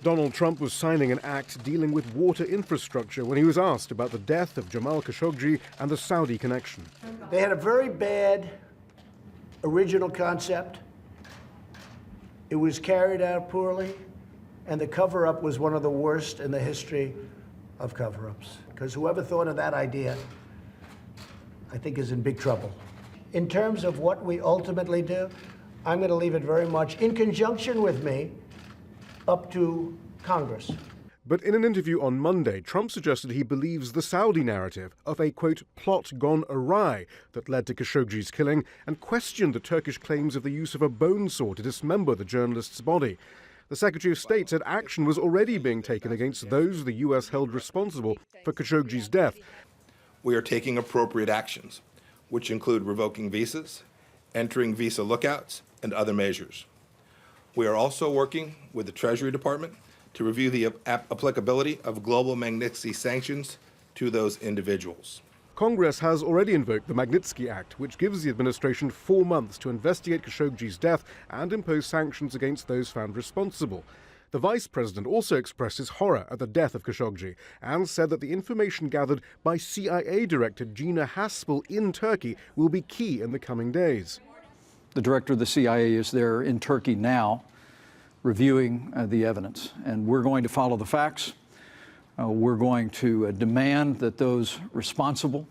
Donald Trump was signing an act dealing with water infrastructure when he was asked about the death of Jamal Khashoggi and the Saudi connection. They had a very bad original concept. It was carried out poorly, and the cover-up was one of the worst in the history of cover-ups. Because whoever thought of that idea, I think, is in big trouble. In terms of what we ultimately do, I'm going to leave it very much in conjunction with me up to Congress. But in an interview on Monday, Trump suggested he believes the Saudi narrative of a, quote, plot gone awry that led to Khashoggi's killing, and questioned the Turkish claims of the use of a bone saw to dismember the journalist's body. The Secretary of State said action was already being taken against those the U.S. held responsible for Khashoggi's death. We are taking appropriate actions, which include revoking visas, entering visa lookouts, and other measures. We are also working with the Treasury Department to review the applicability of global Magnitsky sanctions to those individuals. Congress has already invoked the Magnitsky Act, which gives the administration 4 months to investigate Khashoggi's death and impose sanctions against those found responsible. The vice president also expressed his horror at the death of Khashoggi and said that the information gathered by CIA Director Gina Haspel in Turkey will be key in the coming days. The director of the CIA is there in Turkey now, reviewing the evidence, and we're going to follow the facts. We're going to demand that those responsible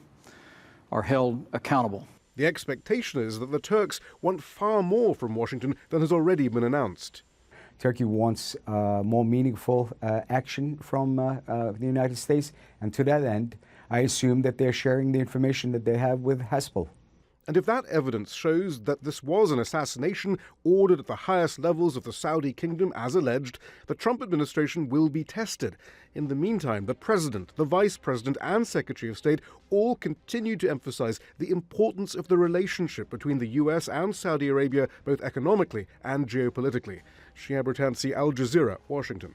are held accountable. The expectation is that the Turks want far more from Washington than has already been announced. Turkey wants more meaningful action from the United States, and to that end, I assume that they're sharing the information that they have with Haspel. And if that evidence shows that this was an assassination ordered at the highest levels of the Saudi kingdom, as alleged, the Trump administration will be tested. In the meantime, the president, the vice president, and secretary of state all continue to emphasize the importance of the relationship between the U.S. and Saudi Arabia, both economically and geopolitically. Shihab, Rattansi, Al Jazeera, Washington.